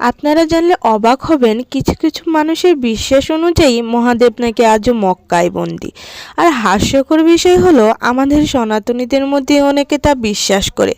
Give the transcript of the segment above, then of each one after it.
আপনারা জানলে অবাক হবেন, কিছু কিছু মানুষের বিশ্বাস অনুযায়ী মহাদেব নাকি আজও মক্কায় বন্দী। আর হাস্যকর বিষয় হলো, আমাদের সনাতনীদের মধ্যে অনেকে তা বিশ্বাস করে।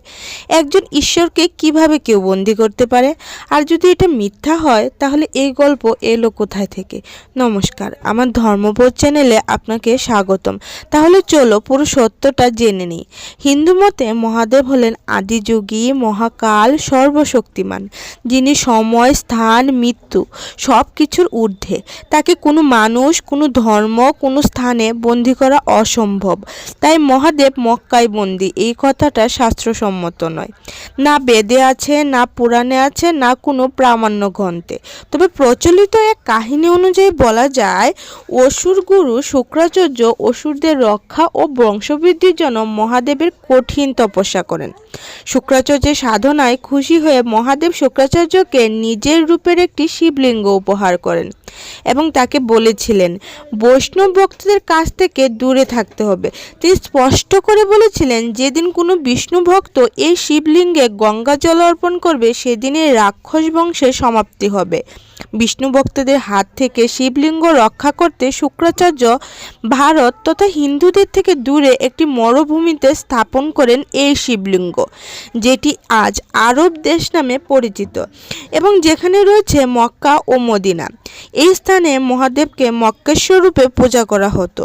একজন ঈশ্বরকে কিভাবে কেউ বন্দী করতে পারে? আর যদি এটা মিথ্যা হয়, তাহলে এই গল্প এলো কোথায় থেকে? নমস্কার, আমার ধর্মবোধ চ্যানেলে আপনাকে স্বাগতম। তাহলে চলো পুরো সত্যটা জেনে নিই। হিন্দু মতে মহাদেব হলেন আদিযোগী, মহাকাল, সর্বশক্তিমান, যিনি সময়, স্থান, মৃত্যু সব কিছুর ঊর্ধ্বে। তাকে কোনো মানুষ, কোনো ধর্ম, কোনো স্থানে বন্দী করা অসম্ভব। তাই মহাদেব মক্কায় বন্দী এই কথাটা শাস্ত্রসম্মত নয়। না বেদে আছে, না পুরাণে আছে, না কোনো প্রামাণ্য গ্রন্থে। তবে প্রচলিত এক কাহিনী অনুযায়ী বলা যায়, অসুর গুরু শুক্রাচার্য অসুরদের রক্ষা ও বংশবৃদ্ধির জন্য মহাদেবের কঠিন তপস্যা করেন। শুক্রাচার্যের সাধনায় খুশি হয়ে মহাদেব শুক্রাচার্যকে নিজের রূপের একটি শিবলিঙ্গ উপহার করেন এবং তাকে বলেছিলেন বৈষ্ণব ভক্তদের কাছ থেকে দূরে থাকতে হবে। তিনি স্পষ্ট করে বলেছিলেন, যেদিন কোনো বিষ্ণু ভক্ত এই শিবলিঙ্গে গঙ্গা জল অর্পণ করবে, সেদিনে রাক্ষস বংশের সমাপ্তি হবে। বিষ্ণু ভক্তদের হাত থেকে শিবলিঙ্গ রক্ষা করতে শুক্রাচার্য ভারত তথা হিন্দুদের থেকে দূরে একটি মরুভূমিতে স্থাপন করেন এই শিবলিঙ্গ, যেটি আজ আরব দেশ নামে পরিচিত এবং যেখানে রয়েছে মক্কা ও মদিনা। এই স্থানে মহাদেবকে মক্কেশ্বর রূপে পূজা করা হতো।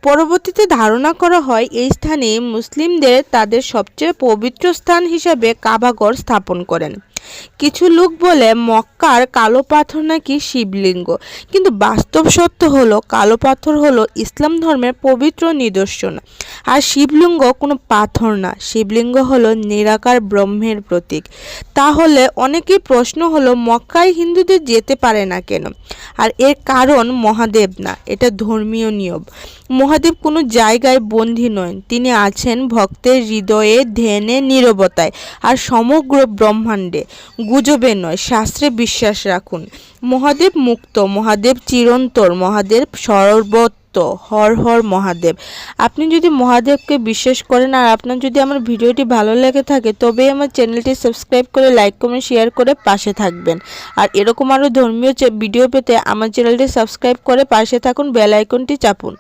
পরবর্তীতে ধারণা করা হয়, এই স্থানে মুসলিমদের তাদের সবচেয়ে পবিত্র স্থান হিসাবে কাবাঘর স্থাপন করেন। কিছু লোক বলে মক্কার কালো পাথর নাকি শিবলিঙ্গ, কিন্তু বাস্তব সত্য হলো কালো পাথর হলো ইসলাম ধর্মের পবিত্র নিদর্শন, আর শিবলিঙ্গ কোনো পাথর না। শিবলিঙ্গ হলো নিরাকার ব্রহ্মের প্রতীক। তাহলে অনেকেই প্রশ্ন হলো, মক্কায় হিন্দুদের যেতে পারে না কেন? আর এর কারণ মহাদেব না, এটা ধর্মীয় নিয়ম। মহাদেব কোনো জায়গায় বন্দী নয়, তিনি আছেন ভক্তের হৃদয়ে, ধ্যানে, নীরবতায় আর সমগ্র ব্রহ্মাণ্ডে। গুজবে নয়, শাস্ত্রে বিশ্বাস রাখুন। মহাদেব মুক্ত, মহাদেব চিরন্তর, মহাদেব সর্বত্র। হর হর মহাদেব। আপনি যদি মহাদেবকে বিশ্বাস করেন আর আপনার যদি আমার ভিডিওটি ভালো লেগে থাকে, তবে আমার চ্যানেলটি সাবস্ক্রাইব করে, লাইক, কমেন্ট, শেয়ার করে পাশে থাকবেন। আর এরকম আরও ধর্মীয় ভিডিও পেতে আমার চ্যানেলটি সাবস্ক্রাইব করে পাশে থাকুন, বেল আইকনটি চাপুন।